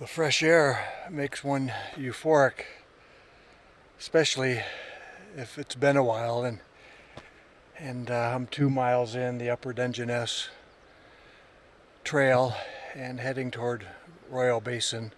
The fresh air makes one euphoric, especially if it's been a while. And I'm 2 miles in the Upper Dungeness Trail and heading toward Royal Basin,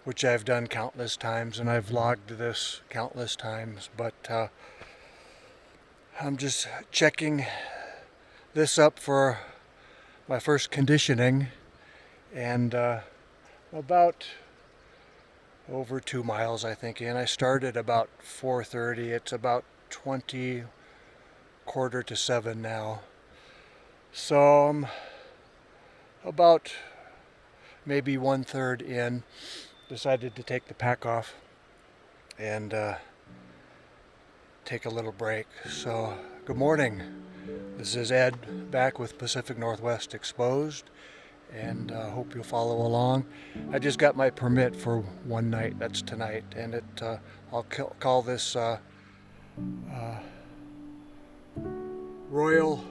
which I've done countless times, and I've logged this countless times. But I'm just checking this up for my first conditioning, and about over 2 miles I think in. I started about 4:30. It's about 20 quarter to 7 now, so I'm about maybe 1/3 in. Decided to take the pack off and take a little break. So good morning, this is Ed back with Pacific Northwest Exposed, and hope you'll follow along. I just got my permit for one night, that's tonight, and I'll call this Royal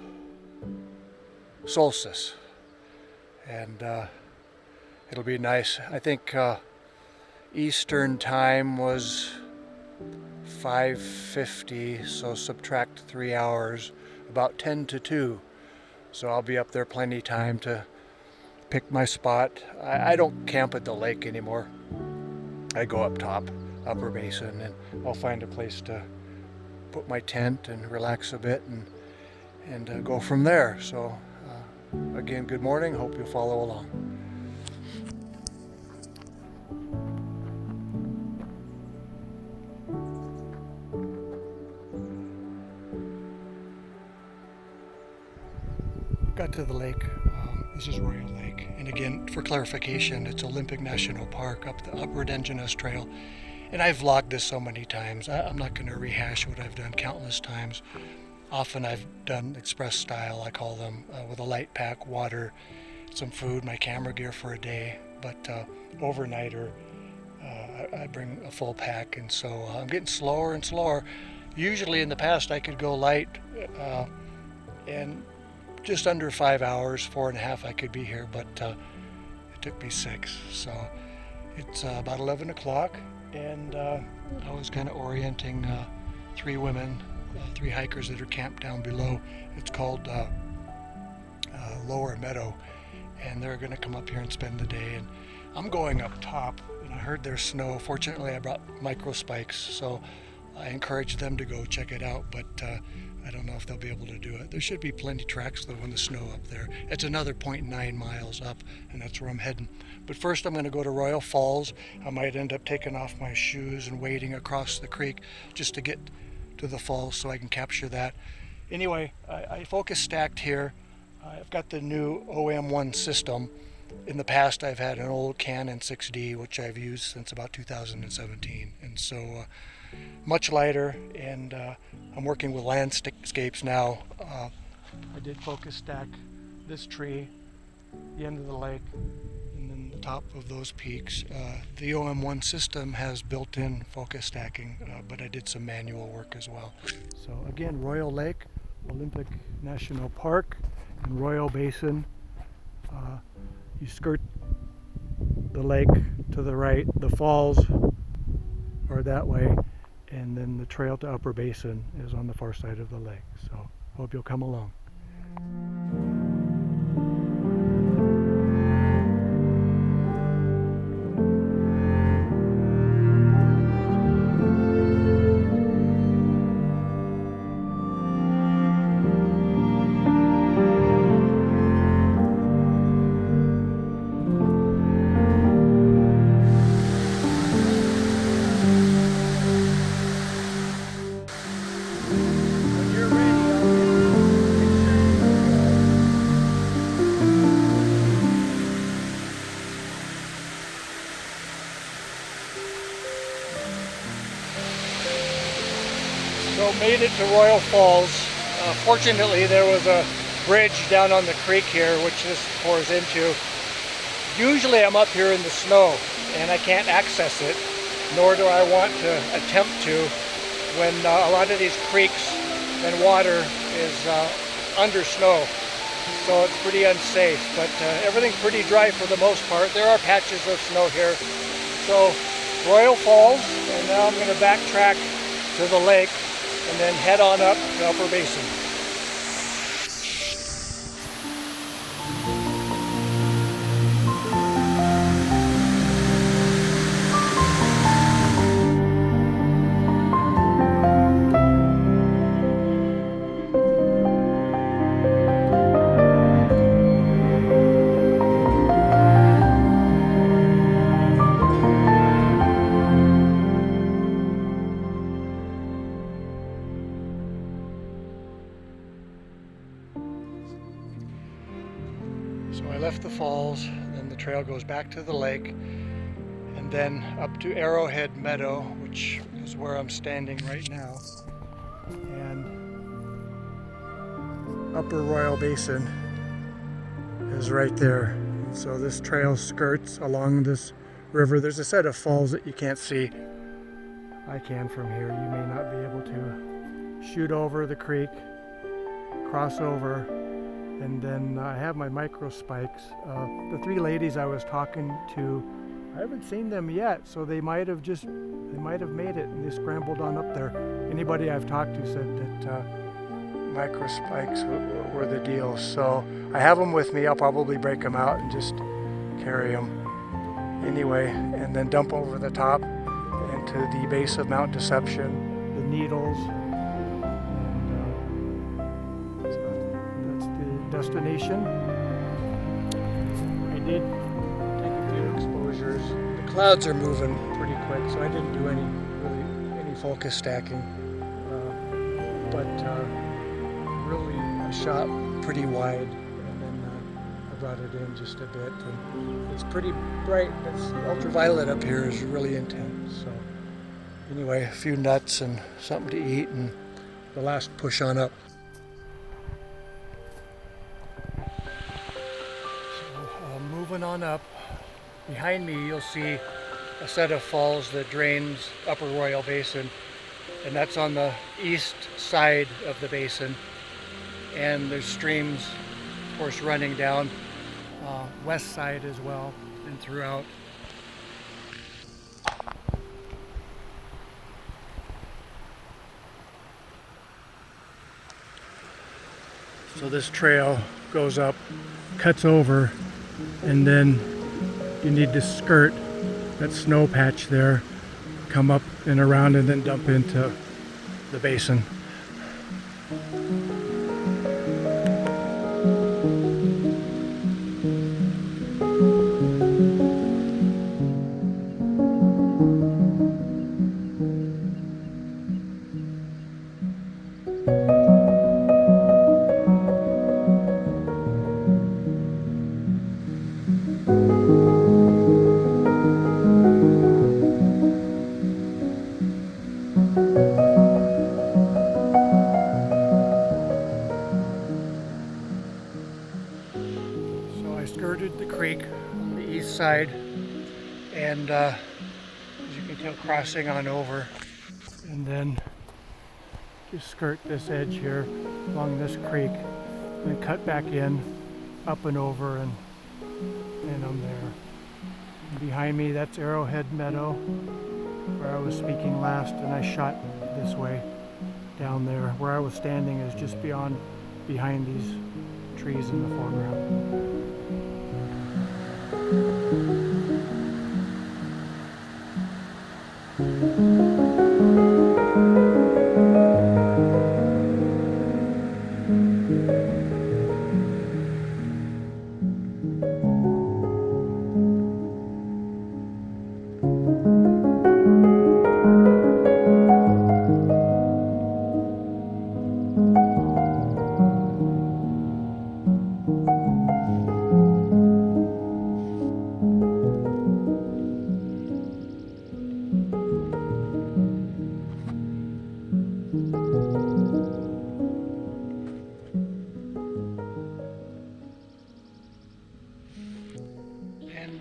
Solstice, and it'll be nice. I think Eastern time was 5:50, so subtract 3 hours, about 10 to 2. So I'll be up there plenty of time to pick my spot. I don't camp at the lake anymore. I go up top, Upper Basin, and I'll find a place to put my tent and relax a bit and go from there. So again, good morning. Hope you'll follow along. Got to the lake. This is Royal Lake, and again, for clarification, it's Olympic National Park up the Upper Dungeness Trail, and I've vlogged this so many times. I'm not going to rehash what I've done countless times. Often I've done express style, I call them, with a light pack, water, some food, my camera gear for a day, but overnighter, I bring a full pack, and so I'm getting slower and slower. Usually in the past I could go light, and just under 5 hours, 4.5, I could be here, but it took me 6. So it's about 11 o'clock, and I was kind of orienting 3 women, 3 hikers that are camped down below. It's called Lower Meadow, and they're going to come up here and spend the day. And I'm going up top, and I heard there's snow. Fortunately, I brought micro spikes, so I encourage them to go check it out, but I don't know if they'll be able to do it. There should be plenty tracks though in the snow up there. It's another 0.9 miles up, and that's where I'm heading. But first I'm going to go to Royal Falls. I might end up taking off my shoes and wading across the creek just to get to the falls so I can capture that. Anyway, I focus stacked here. I've got the new OM1 system. In the past I've had an old Canon 6D, which I've used since about 2017, and so much lighter, and I'm working with landscapes now. I did focus stack this tree, the end of the lake, and then the top of those peaks. The OM1 system has built-in focus stacking, but I did some manual work as well. So again, Royal Lake, Olympic National Park, and Royal Basin. You skirt the lake to the right, the falls are that way, and then the trail to Upper Basin is on the far side of the lake. So hope you'll come along. So made it to Royal Falls. Fortunately, there was a bridge down on the creek here, which this pours into. Usually I'm up here in the snow and I can't access it, nor do I want to attempt to when a lot of these creeks and water is under snow. so it's pretty unsafe, but everything's pretty dry for the most part. There are patches of snow here. So Royal Falls, and now I'm going to backtrack to the lake and then head on up to Upper Basin. So I left the falls, then the trail goes back to the lake, and then up to Arrowhead Meadow, which is where I'm standing right now. And Upper Royal Basin is right there. So this trail skirts along this river. There's a set of falls that you can't see. I can from here. You may not be able to shoot over the creek, cross over, and then I have my micro spikes. The three ladies I was talking to, I haven't seen them yet, so they might have made it and they scrambled on up there. Anybody I've talked to said that micro spikes were the deal. So I have them with me. I'll probably break them out and just carry them anyway, and then dump over the top into the base of Mount Deception, the Needles. Destination. I did take a few exposures. The clouds are moving pretty quick, so I didn't do any focus stacking. But really, I shot pretty wide, and then I brought it in just a bit. And it's pretty bright. It's ultraviolet up here is really intense. So anyway, a few nuts and something to eat, and the last push on up. Moving on up, behind me you'll see a set of falls that drains Upper Royal Basin, and that's on the east side of the basin, and there's streams of course running down west side as well and throughout. So this trail goes up, cuts over, and then you need to skirt that snow patch there, come up and around, and then dump into the basin. Skirted the creek on the east side, and as you can tell, crossing on over, and then just skirt this edge here along this creek, and cut back in, up and over, and I'm there. And behind me, that's Arrowhead Meadow, where I was speaking last, and I shot this way down there. Where I was standing is just behind these trees in the foreground.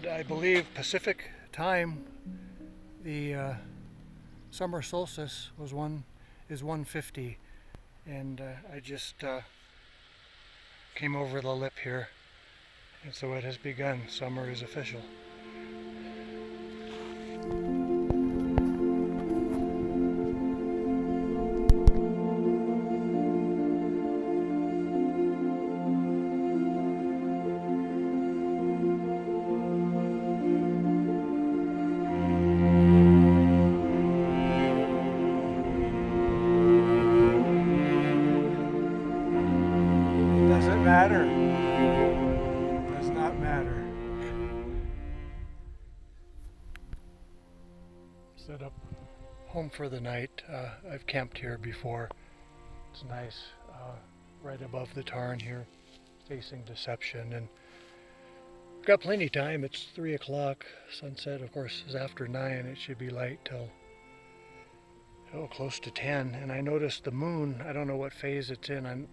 I believe Pacific time, the summer solstice is 1:50, and I just came over the lip here, and so it has begun. Summer is official. Doesn't matter. Does not matter. Set up home for the night. I've camped here before. It's nice, right above the tarn here, facing Deception, and I've got plenty of time. It's 3 o'clock. Sunset, of course, is after 9. It should be light till close to 10. And I noticed the moon. I don't know what phase it's in.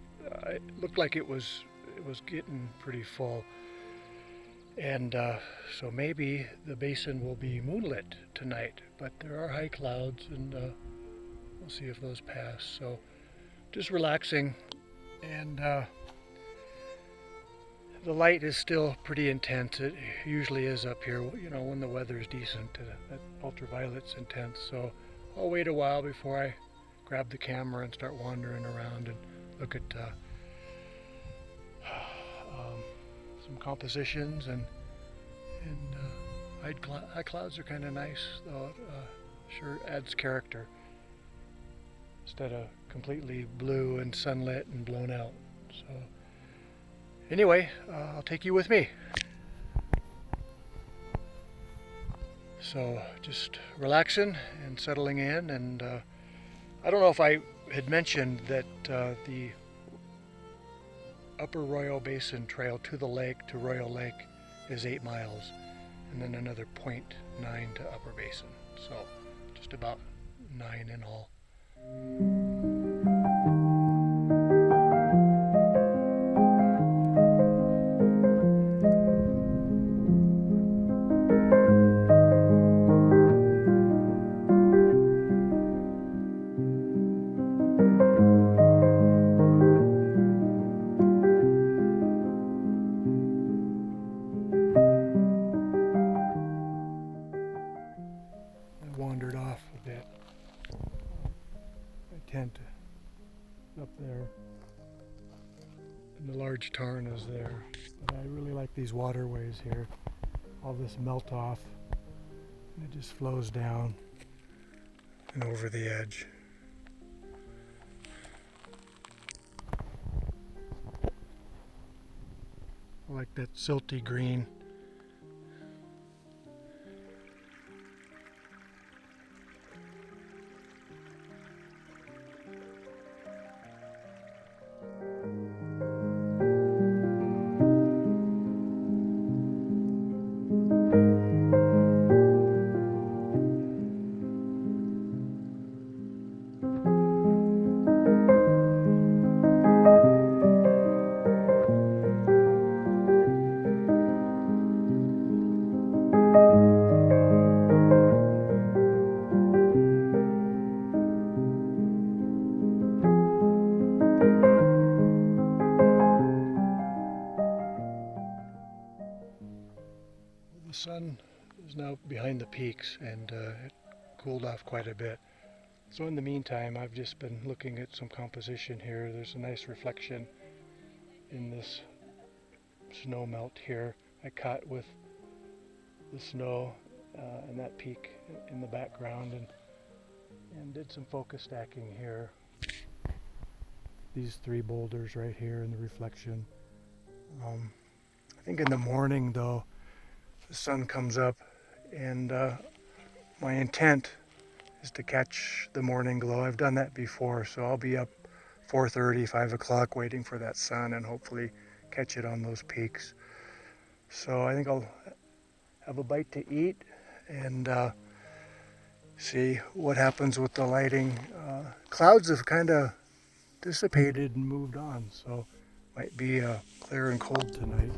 It looked like it was getting pretty full, and so maybe the basin will be moonlit tonight. But there are high clouds, and we'll see if those pass. So just relaxing, and the light is still pretty intense. It usually is up here, when the weather is decent. That ultraviolet's intense. So I'll wait a while before I grab the camera and start wandering around and look at some compositions, and high clouds are kind of nice, though. It sure adds character instead of completely blue and sunlit and blown out. So anyway, I'll take you with me. So just relaxing and settling in, and I don't know if I had mentioned that the Upper Royal Basin trail to the lake, to Royal Lake, is 8 miles, and then another 0.9 to Upper Basin. So just about 9 in all. Wandered off a bit. My tent up there, and the large tarn is there. But I really like these waterways here. All this melt off, and it just flows down and over the edge. I like that silty green. The sun is now behind the peaks, and it cooled off quite a bit. So in the meantime, I've just been looking at some composition here. There's a nice reflection in this snow melt here. I caught with the snow and that peak in the background, and did some focus stacking here. These 3 boulders right here in the reflection. I think in the morning, though, the sun comes up, and my intent is to catch the morning glow. I've done that before, so I'll be up 4:30, 5 o'clock waiting for that sun and hopefully catch it on those peaks. So I think I'll have a bite to eat and see what happens with the lighting. Clouds have kind of dissipated and moved on, so might be clear and cold tonight.